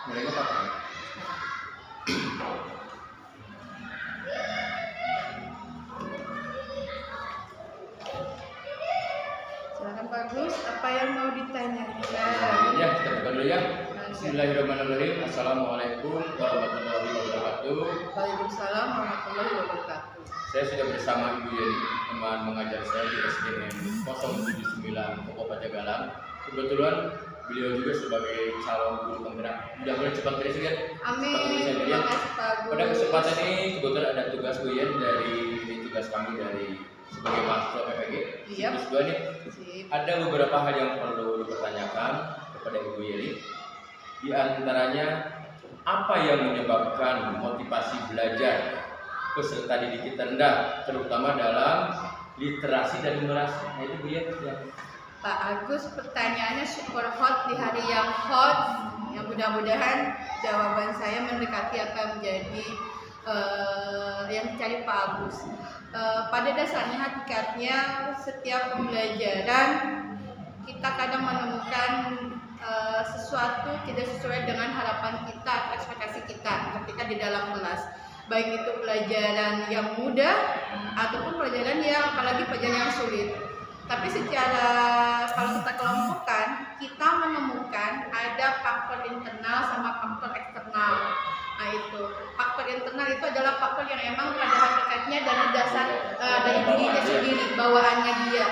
Mulainya kapan? Silakan Pak Gus, apa yang mau ditanyakan? Ya, kita buka dulu ya. Bismillahirrahmanirrahim. Assalamualaikum warahmatullahi wabarakatuh. Waalaikumsalam warahmatullahi wabarakatuh. Saya sudah bersama Ibu Yeni, teman mengajar saya di SDN 079 Koko Pajagalan. Kebetulan beliau juga sebagai calon guru penggerak. Mudah-mudahan cepat presiden. Amin. Terima kasih Pak Gus. Pada kesempatan ini kebetulan ada tugas Bu Yen dari tugas kami dari sebagai mahasiswa PPG. Iya. Tugas dua nih. Ada beberapa hal yang perlu dipertanyakan kepada Ibu Yeni. Di antaranya, apa yang menyebabkan motivasi belajar peserta didik kita rendah, terutama dalam literasi dan numerasi? Nah, itu Bu Yeni. Ya. Pak Agus, pertanyaannya super hot di hari yang hot. Yang mudah-mudahan jawaban saya mendekati akan menjadi yang dicari Pak Agus. Pada dasarnya hakikatnya setiap pembelajaran kita kadang menemukan sesuatu tidak sesuai dengan harapan kita atau ekspektasi kita ketika di dalam kelas, baik itu pelajaran yang mudah ataupun pelajaran yang apalagi pelajaran yang sulit. Tapi secara kalau kita kelompokkan, kita menemukan ada faktor internal sama faktor eksternal. Nah itu faktor internal itu adalah faktor yang emang pada hakikatnya dari dasar dari dirinya sendiri, bawaannya dia,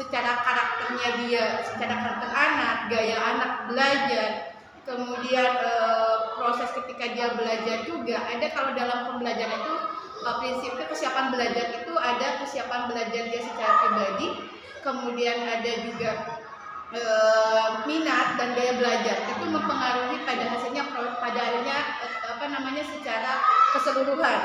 secara karakternya dia, secara karakter anak, gaya anak belajar, kemudian proses ketika dia belajar juga. Ada kalau dalam pembelajaran itu prinsipnya kesiapan belajar itu ada kesiapan belajar dia secara pribadi, kemudian ada juga minat dan gaya belajar itu mempengaruhi pada hasilnya secara keseluruhan.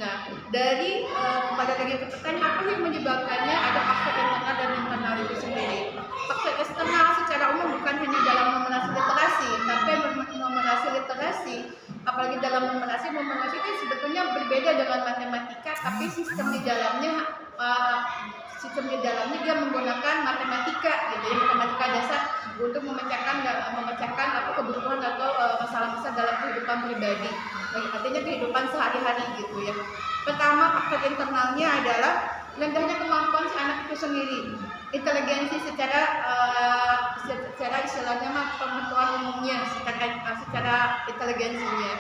Nah, dari pada tadi pertanyaan apa yang menyebabkannya, ada faktor internal dan internal itu sendiri. Faktor eksternal secara umum bukan hanya dalam numerasi literasi, tapi numerasi literasi, apalagi dalam numerasi itu sebetulnya berbeda dengan matematika, tapi sistem di dalamnya dia menggunakan matematika, gitu ya, matematika dasar untuk memecahkan kebutuhan atau masalah-masalah dalam kehidupan pribadi, artinya kehidupan sehari-hari gitu ya. Pertama, faktor internalnya adalah rendahnya kemampuan si anak itu sendiri, inteligensi secara istilahnya pengetahuan umumnya, secara inteligensinya.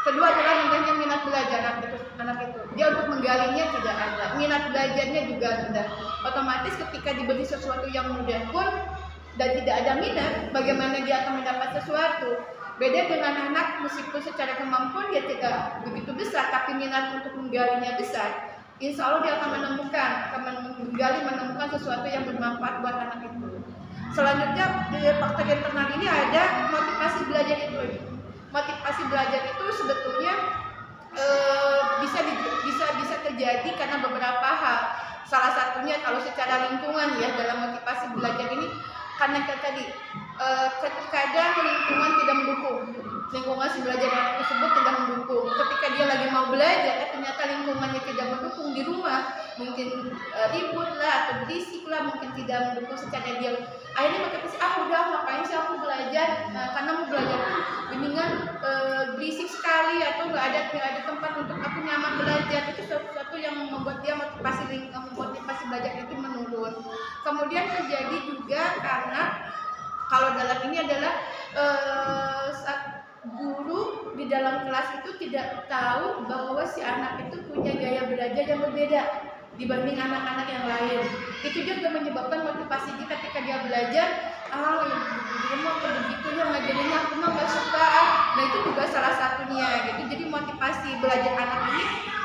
Kedua adalah rendahnya minat belajar anak itu. Dia untuk menggalinya tidak ada. Minat belajarnya juga rendah. Otomatis ketika diberi sesuatu yang mudah pun dan tidak ada minat, bagaimana dia akan mendapat sesuatu? Beda dengan anak, meskipun secara kemampuan dia tidak begitu besar, tapi minat untuk menggalinya besar. Insya Allah dia akan menemukan sesuatu yang bermanfaat buat anak itu. Selanjutnya di faktor internal ini ada motivasi belajar itu. Motivasi belajar itu sebetulnya bisa terjadi karena beberapa hal. Salah satunya kalau secara lingkungan ya, dalam motivasi belajar ini karena tadi kadang lingkungan tidak mendukung, lingkungan si belajar tersebut tidak mendukung. Ketika dia lagi mau belajar, ternyata lingkungannya tidak mendukung di rumah, mungkin ribut lah atau berisik lah, mungkin tidak mendukung secara dia. Akhirnya motivasi, udah ngapain sih aku belajar? Karena mau belajar mendingan berisik sekali atau nggak ada tempat untuk aku nyaman belajar. Itu sesuatu yang membuat dia motivasi belajar itu menurun. Kemudian terjadi juga karena kalau dalam ini adalah guru di dalam kelas itu tidak tahu bahwa si anak itu punya gaya belajar yang berbeda dibanding anak-anak yang lain. Itu juga menyebabkan motivasi dia ketika dia belajar, dia mau begitu ya ngajarinnya, aku mah nggak suka. Nah itu juga salah satunya gitu. Jadi motivasi belajar anak ini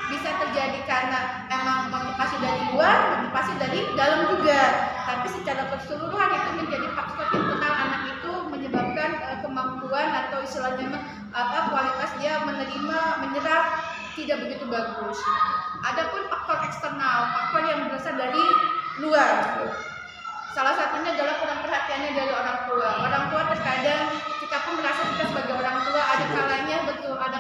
bisa terjadi karena emang motivasi dari luar, motivasi dari dalam juga. Tapi secara keseluruhan itu menjadi faktor internal anak itu menyebabkan kemampuan atau istilahnya kualitas dia menyerap tidak begitu bagus. Adapun faktor eksternal, faktor yang berasal dari luar. Salah satunya adalah kurang perhatiannya dari orang tua. Orang tua terkadang kita pun merasa kita sebagai orang tua ada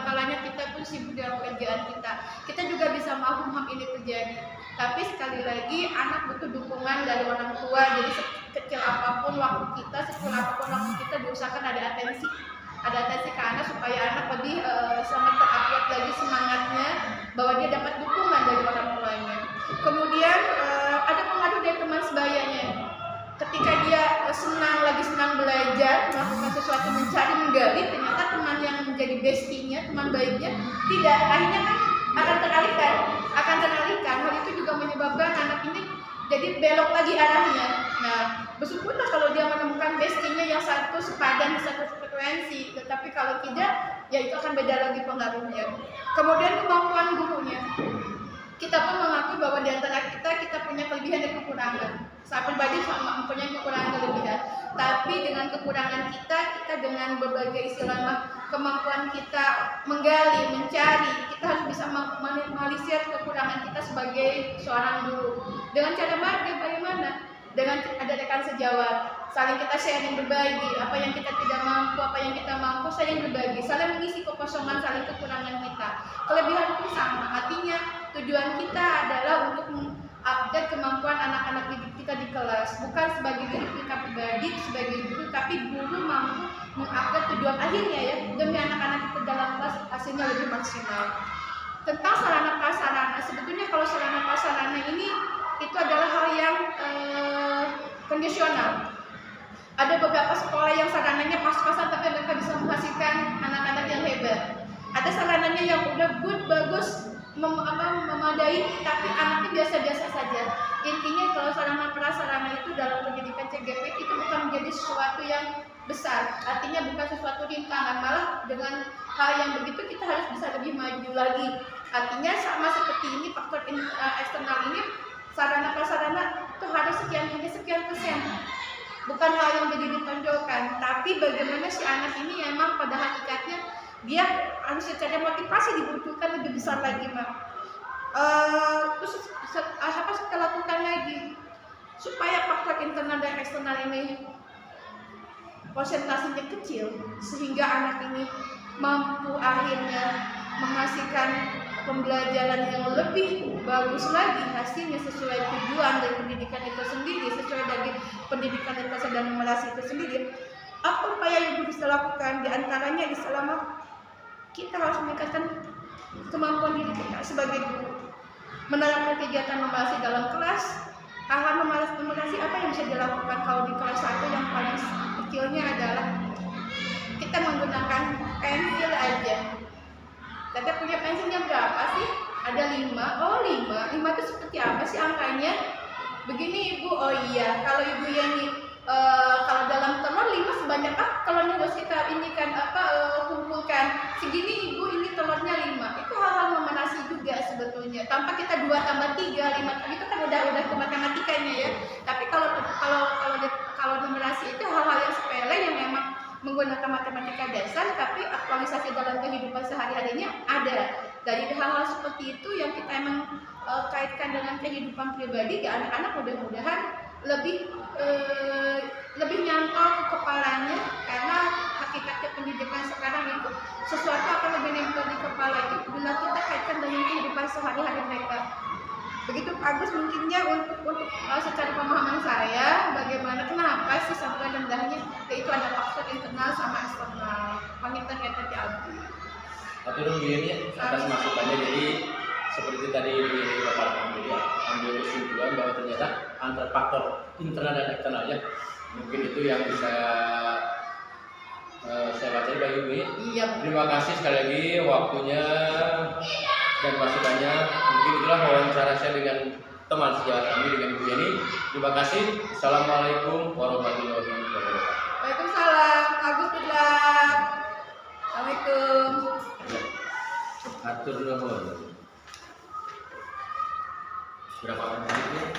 kalanya kita pun sibuk dalam pekerjaan kita. Kita juga bisa memaham ini terjadi. Tapi sekali lagi anak butuh dukungan dari orang tua. Jadi sekecil apapun waktu kita, diusahakan ada atensi adaptasi ke anak supaya anak lebih sangat terupgrade lagi semangatnya, bahwa dia dapat dukungan dari orang tuanya. Kemudian ada pengaruh dari teman sebayanya. Ketika dia lagi senang belajar, melakukan sesuatu, mencari, menggali, ternyata teman yang menjadi bestinya, teman baiknya, tidak, akhirnya kan akan teralihkan. Hal itu juga menyebabkan anak ini jadi belok lagi arahnya. Nah, bersyukurlah kalau dia menemukan bestinya yang satu sepadan, satu frekuensi. Tetapi kalau tidak, ya itu akan beda lagi pengaruhnya. Kemudian kemampuan gurunya. Kita pun mengakui bahwa di antara kita punya kelebihan dan kekurangan. Saya pribadi mempunyai kekurangan kelebihan. Tapi dengan kekurangan kita dengan berbagai istilahnya kemampuan kita menggali, mencari, kita harus bisa meminimalisir kekurangan kita sebagai seorang guru. Dengan cara bagaimana? Dengan ada rekan sejawat, saling kita sharing, berbagi apa yang kita tidak mampu, apa yang kita mampu, saling berbagi, saling mengisi kekosongan, saling kekurangan kita. Kelebihan pun sama, artinya tujuan kita adalah untuk mengupdate kemampuan anak-anak didik kita di kelas, bukan sebagai diri kita pribadi, sebagai guru, tapi guru mampu mengupdate tujuan akhirnya ya, demi anak-anak kita dalam kelas hasilnya lebih maksimal. Tentang sarana prasarana, sebetulnya kalau sarana prasarana ini itu adalah hal yang kondisional. Ada beberapa sekolah yang sarananya pas-pasan tapi mereka bisa menghasilkan anak-anak yang hebat. Ada sarananya yang udah good, bagus, memadai, tapi anaknya biasa-biasa saja. Intinya kalau sarana prasarana itu dalam pendidikan CGP itu bukan menjadi sesuatu yang besar, artinya bukan sesuatu rintangan, malah dengan hal yang begitu kita harus bisa lebih maju lagi. Artinya sama seperti ini, faktor eksternal ini, sarana prasarana itu harus sekian persen, bukan hal yang jadi ditonjolkan, tapi bagaimana si anak ini memang pada hakikatnya dia harus secara motivasi dibutuhkan lebih besar lagi, Mak. Terus apa kita lakukan lagi supaya faktor internal dan eksternal ini konsentrasinya kecil sehingga anak ini mampu akhirnya menghasilkan pembelajaran yang lebih bagus lagi, hasilnya sesuai tujuan dari pendidikan itu sendiri, sesuai dari pendidikan lintas dan numerasi itu sendiri. Apa upaya yang bisa lakukan? Di antaranya selama kita harus meningkatkan kemampuan diri kita sebagai guru, menerapkan kegiatan numerasi dalam kelas. Hal-hal numerasi apa yang bisa dilakukan kalau di kelas 1 yang paling kecilnya adalah kita menggunakan pensil aja. Kita punya pensilnya berapa sih? Ada 5. Oh 5 itu seperti apa sih angkanya? Begini Ibu, oh iya, kalau Ibu Yani kalau dalam telur 5 sebanyak telurnya harus kita kumpulkan. Segini Ibu, ini telurnya 5. Itu hal-hal numerasi juga sebetulnya. Tanpa kita 2 tambah 3, 5 itu kan udah ke matematikanya ya. Tapi kalau numerasi itu hal-hal yang sepele yang memang menggunakan matematika dasar, tapi aktualisasi dalam kehidupan sehari-harinya ada. Dari hal-hal seperti itu yang kita emang kaitkan dengan kehidupan pribadi, ya anak-anak mudah-mudahan lebih nyantol ke kepalanya, karena hakikatnya pendidikan sekarang itu sesuatu akan lebih nempel di kepala itu bila kita kaitkan dengan kehidupan sehari-hari mereka. Begitu Agus mungkinnya untuk secara pemahaman saya bagaimana kenapa sih sampai rendahnya, yaitu ada faktor internal sama eksternal. Pamitan ya tadi Abi. Atau dong ini atas masukannya, jadi seperti tadi di paparan jadi ambil kesimpulan bahwa ternyata antara faktor internal dan eksternalnya mungkin itu yang bisa saya baca dari Ibu. Iya. Terima kasih sekali lagi waktunya dan masukannya. Mungkin itulah wawancara saya dengan teman sejawat kami dengan Ibu Yani. Terima kasih. Assalamualaikum warahmatullahi wabarakatuh. Waalaikumsalam. Agus Budlak. Assalamualaikum. Atur nuhun. Berapa menit?